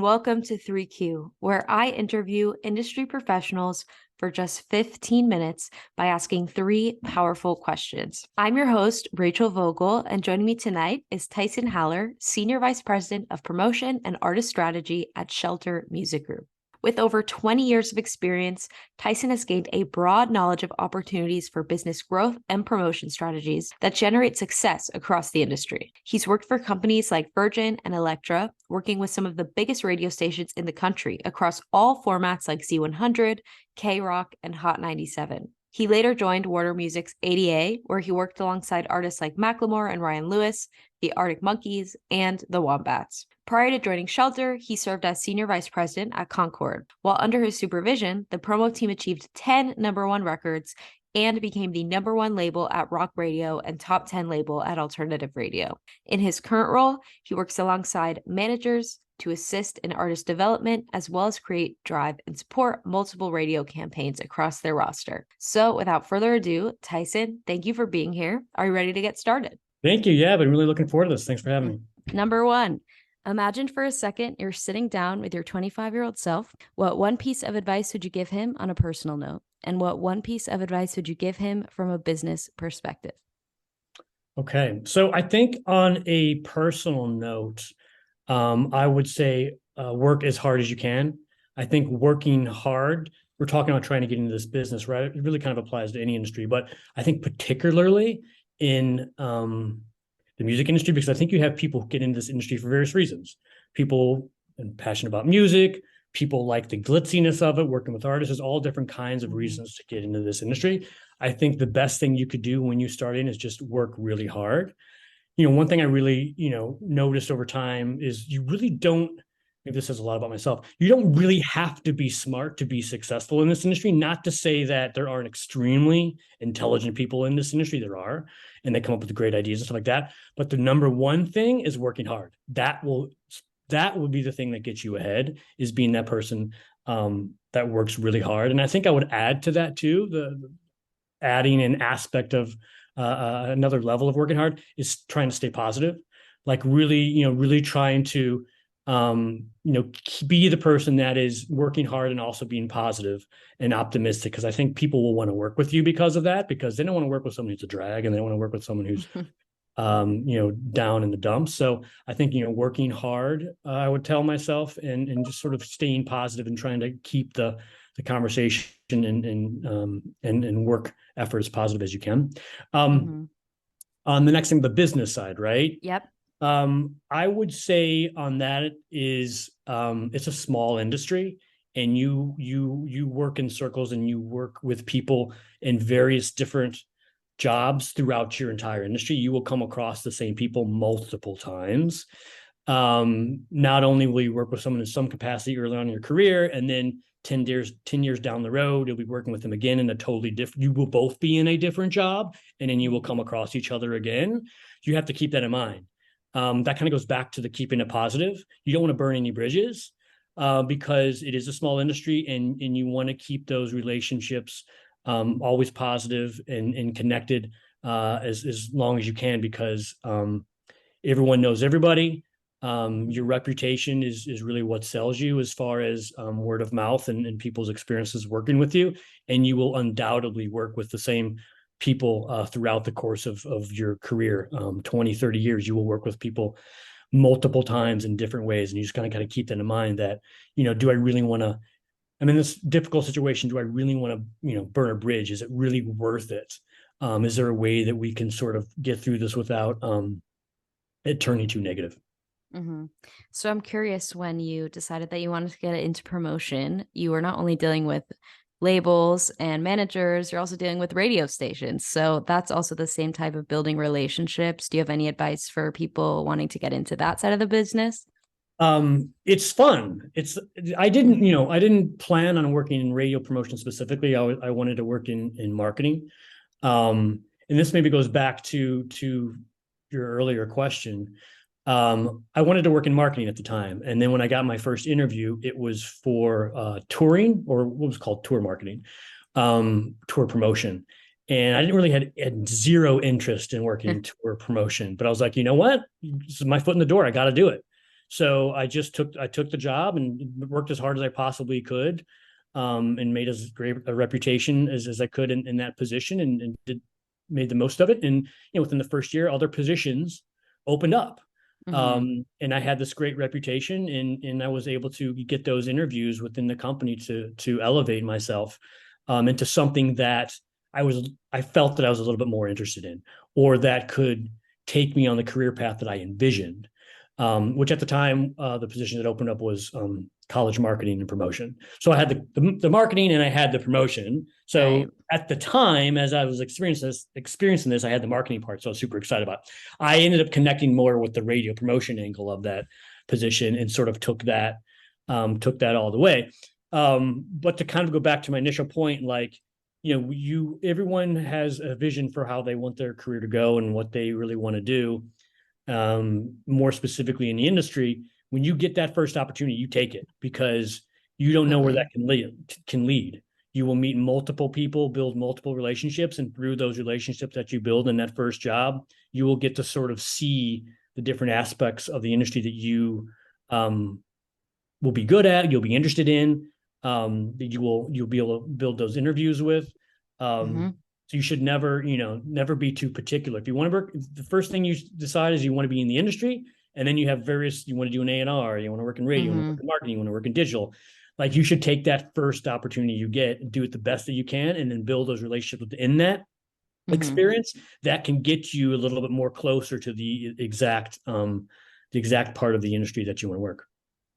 welcome to 3Q, where I interview industry professionals for just 15 minutes by asking three powerful questions. I'm your host, Rachel Vogel, and joining me tonight is Tyson Haller, Senior Vice President of Promotion and Artist Strategy at Shelter Music Group. With over 20 years of experience, Tyson has gained a broad knowledge of opportunities for business growth and promotion strategies that generate success across the industry. He's worked for companies like Virgin and Elektra, working with some of the biggest radio stations in the country across all formats like Z100, K-Rock, and Hot 97. He later joined Warner Music's ADA, where he worked alongside artists like Macklemore and Ryan Lewis, the Arctic Monkeys, and the Wombats. Prior to joining Shelter, he served as Senior Vice President at Concord. While under his supervision, the promo team achieved 10 number one records and became the number one label at rock radio and top 10 label at alternative radio. In his current role, he works alongside managers to assist in artist development, as well as create, drive, and support multiple radio campaigns across their roster. So without further ado, Tyson, thank you for being here. Are you ready to get started? Thank you. Yeah, I've been really looking forward to this. Thanks for having me. Number one, imagine for a second you're sitting down with your 25-year-old self. What one piece of advice would you give him on a personal note? And what one piece of advice would you give him from a business perspective? Okay. So I think on a personal note, I would say work as hard as you can. I think working hard, we're talking about trying to get into this business, right? It really kind of applies to any industry, but I think particularly in the music industry, because I think you have people who get into this industry for various reasons. People are passionate about music, people like the glitziness of it, working with artists. There's all different kinds of reasons to get into this industry. I think the best thing you could do when you start in is just work really hard. One thing I really, noticed over time is you really don't, maybe this says a lot about myself, you don't really have to be smart to be successful in this industry. Not to say that there aren't extremely intelligent people in this industry. There are, and they come up with great ideas and stuff like that. But the number one thing is working hard. That will be the thing that gets you ahead, is being that person that works really hard. And I think I would add to that too, adding an aspect of another level of working hard is trying to stay positive, like really trying to, be the person that is working hard and also being positive and optimistic. Because I think people will want to work with you because of that, because they don't want to work with someone who's a drag, and they don't want to work with someone who's, down in the dumps. So I think, working hard, I would tell myself, and just sort of staying positive and trying to keep the conversation and work effort as positive as you can. On the next thing, the business side, right? Yep. I would say on that is it's a small industry, and you work in circles, and you work with people in various different jobs throughout your entire industry. You will come across the same people multiple times. Not only will you work with someone in some capacity early on in your career, and then 10 years down the road, you'll be working with them again in a totally different, you will both be in a different job, and then you will come across each other again. You have to keep that in mind. That kind of goes back to the keeping it positive. You don't want to burn any bridges because it is a small industry, and you want to keep those relationships always positive and connected as long as you can, because everyone knows everybody. Your reputation is really what sells you, as far as word of mouth and people's experiences working with you. And you will undoubtedly work with the same people throughout the course of your career. 20, 30 years, you will work with people multiple times in different ways. And you just kind of keep that in mind, that, do I really want to, I'm in this difficult situation. Do I really want to, burn a bridge? Is it really worth it? Is there a way that we can sort of get through this without it turning too negative? Mm-hmm. So I'm curious, when you decided that you wanted to get into promotion, you were not only dealing with labels and managers, you're also dealing with radio stations. So that's also the same type of building relationships. Do you have any advice for people wanting to get into that side of the business? It's fun. I didn't plan on working in radio promotion specifically. I wanted to work in marketing. And this maybe goes back to your earlier question. I wanted to work in marketing at the time. And then when I got my first interview, it was for touring, or what was called tour marketing, tour promotion. And I didn't really had zero interest in working in tour promotion, but I was like, you know what? This is my foot in the door. I got to do it. So I took the job and worked as hard as I possibly could, and made as great a reputation as I could in that position, and made the most of it. And within the first year, other positions opened up. Mm-hmm. And I had this great reputation, and I was able to get those interviews within the company to elevate myself into something that I felt that I was a little bit more interested in, or that could take me on the career path that I envisioned. Which at the time, the position that opened up was college marketing and promotion. So I had the marketing and I had the promotion. Right. So at the time, as I was experiencing this, I had the marketing part. So I was super excited about it. I ended up connecting more with the radio promotion angle of that position, and sort of took that all the way. But to kind of go back to my initial point, like, everyone has a vision for how they want their career to go and what they really want to do. More specifically in the industry, when you get that first opportunity, you take it, because you don't know where Mm-hmm. that can lead. You will meet multiple people, build multiple relationships, and through those relationships that you build in that first job, you will get to sort of see the different aspects of the industry that you will be good at, you'll be interested in, that you'll be able to build those interviews with. Mm-hmm. So you should never, never be too particular. If you want to work, the first thing you decide is you want to be in the industry, and then you have you want to do an A&R, you want to work in radio, you want to Mm-hmm. work in marketing, you want to work in digital. Like, you should take that first opportunity you get and do it the best that you can, and then build those relationships within that Mm-hmm. experience that can get you a little bit more closer to the exact part of the industry that you want to work.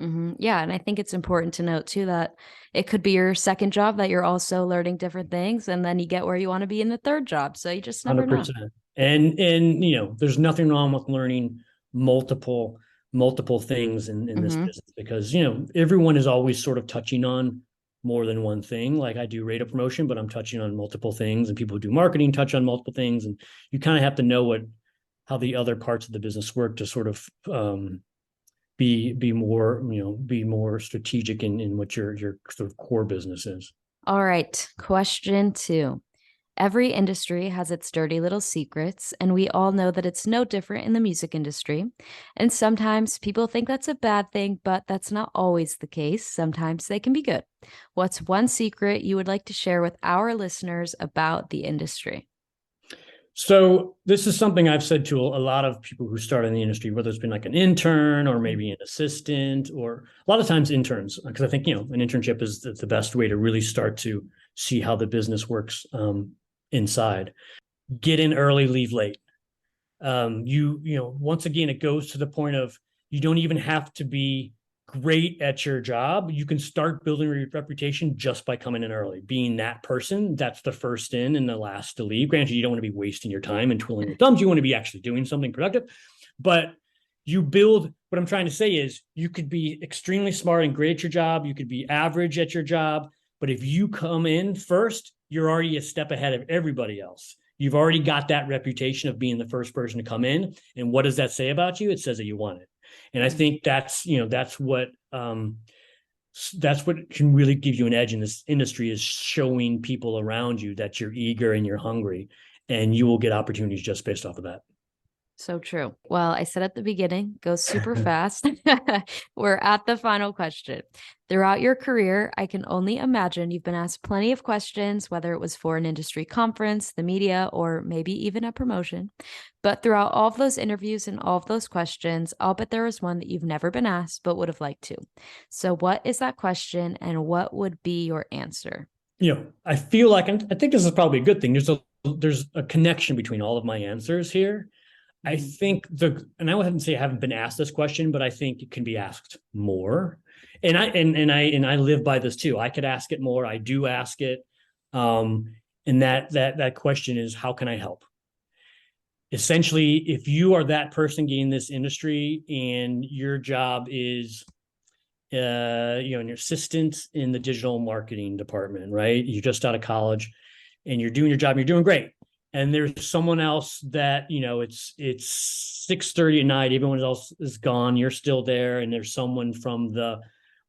Mm-hmm. Yeah, and I think it's important to note too that it could be your second job that you're also learning different things, and then you get where you want to be in the third job. So you just never know. 100%. And there's nothing wrong with learning multiple multiple things in this Mm-hmm. business, because everyone is always sort of touching on more than one thing. Like, I do radio promotion, but I'm touching on multiple things, and people who do marketing touch on multiple things, and you kind of have to know how the other parts of the business work to sort of be more strategic in what your sort of core business is. All right, question two. Every industry has its dirty little secrets, and we all know that it's no different in the music industry. And sometimes people think that's a bad thing, but that's not always the case. Sometimes they can be good. What's one secret you would like to share with our listeners about the industry? So this is something I've said to a lot of people who start in the industry, whether it's been like an intern or maybe an assistant, or a lot of times interns, because I think, an internship is the best way to really start to see how the business works inside. Get in early, leave late. Once again, it goes to the point of, you don't even have to be great at your job. You can start building your reputation just by coming in early, being that person that's the first in and the last to leave. Granted, you don't want to be wasting your time and twiddling your thumbs. You want to be actually doing something productive. But what I'm trying to say is, you could be extremely smart and great at your job. You could be average at your job. But if you come in first, you're already a step ahead of everybody else. You've already got that reputation of being the first person to come in. And what does that say about you? It says that you want it. And I think that's what can really give you an edge in this industry, is showing people around you that you're eager and you're hungry, and you will get opportunities just based off of that. So true. Well, I said at the beginning, go super fast. We're at the final question. Throughout your career, I can only imagine you've been asked plenty of questions, whether it was for an industry conference, the media, or maybe even a promotion. But throughout all of those interviews and all of those questions, I'll bet there was one that you've never been asked but would have liked to. So, what is that question, and what would be your answer? I feel like, I think this is probably a good thing. There's a connection between all of my answers here. I Mhm. think and I wouldn't say I haven't been asked this question, but I think it can be asked more. And I live by this too. I could ask it more. I do ask it. And that question is, how can I help? Essentially, if you are that person getting this industry, and your job is an assistant in the digital marketing department, right? You're just out of college and you're doing your job, and you're doing great. And there's someone else that, it's 6:30 at night, everyone else is gone, you're still there, and there's someone from the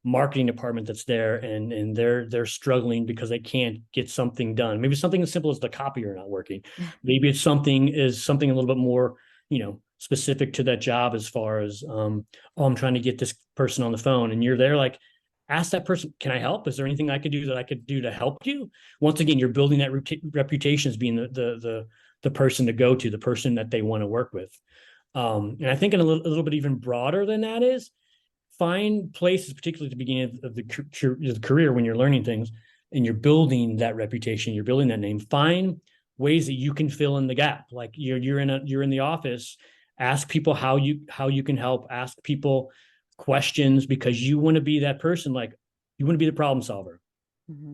marketing department that's there, and they're struggling because they can't get something done. Maybe something as simple as the copier not working. Maybe it's something a little bit more, specific to that job as far as, oh, I'm trying to get this person on the phone, and you're there like, ask that person, can I help? Is there anything I could do to help you? Once again, you're building that reputation as being the person to go to, the person that they want to work with. And I think a little bit even broader than that is find places, particularly at the beginning of the career when you're learning things and you're building that reputation, you're building that name. Find ways that you can fill in the gap. Like you're in the office, ask people how you can help. Ask people questions because you want to be that person. Like you want to be the problem solver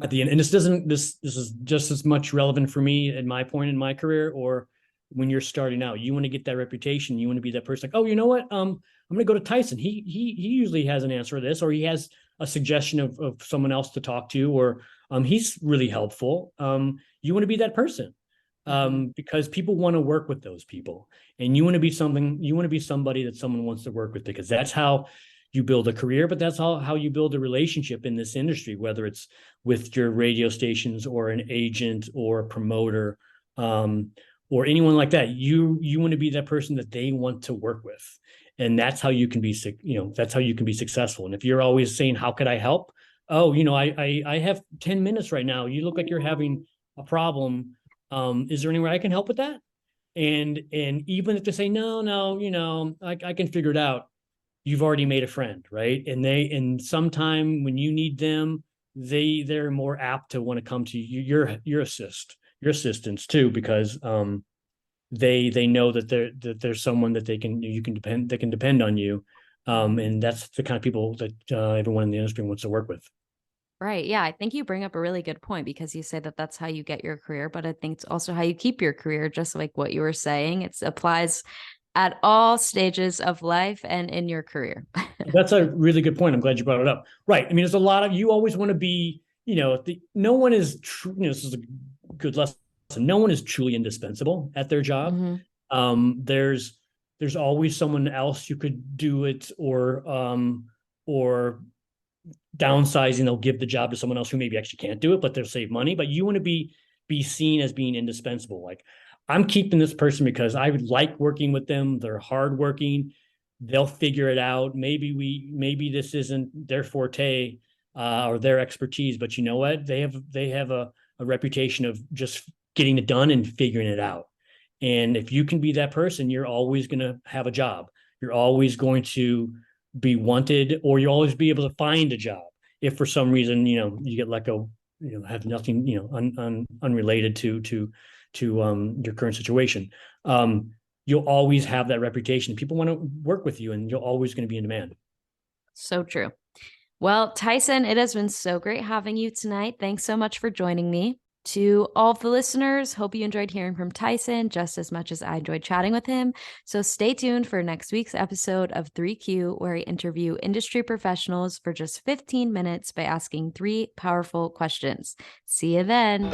at the end. And this is just as much relevant for me at my point in my career, or when you're starting out, you want to get that reputation. You want to be that person like, oh, you know what? I'm going to go to Tyson. He usually has an answer to this, or he has a suggestion of someone else to talk to, or he's really helpful. You want to be that person because people want to work with those people, and you want to be somebody that someone wants to work with, because that's how you build a career, but that's how you build a relationship in this industry, whether it's with your radio stations or an agent or a promoter, or anyone like that. You want to be that person that they want to work with. And that's how you can be successful. And if you're always saying, how could I help? Oh, I have 10 minutes right now. You look like you're having a problem. Is there any way I can help with that? And even if they say, no, I can figure it out, you've already made a friend, right? And sometime when you need them, they're more apt to want to come to you, your assistants too, because they know that there's someone that they can depend on you, and that's the kind of people that everyone in the industry wants to work with. Right. Yeah. I think you bring up a really good point because you say that that's how you get your career, but I think it's also how you keep your career, just like what you were saying. It applies at all stages of life and in your career. That's a really good point. I'm glad you brought it up. Right. I mean, there's a lot of, you always want to be, no one is true. This is a good lesson. No one is truly indispensable at their job. Mm-hmm. There's always someone else you could do it, or downsizing, they'll give the job to someone else who maybe actually can't do it, but they'll save money. But you want to be seen as being indispensable. Like, I'm keeping this person because I like working with them. They're hardworking. They'll figure it out. Maybe this isn't their forte or their expertise, but you know what? They have a reputation of just getting it done and figuring it out. And if you can be that person, you're always going to have a job. You're always going to be wanted, or you'll always be able to find a job. If for some reason, you get let go, have nothing, unrelated to your current situation, you'll always have that reputation. People want to work with you, and you're always going to be in demand. So true. Well, Tyson, it has been so great having you tonight. Thanks so much for joining me. To all of the listeners, hope you enjoyed hearing from Tyson just as much as I enjoyed chatting with him. So stay tuned for next week's episode of 3Q, where I interview industry professionals for just 15 minutes by asking 3 powerful questions. See you then.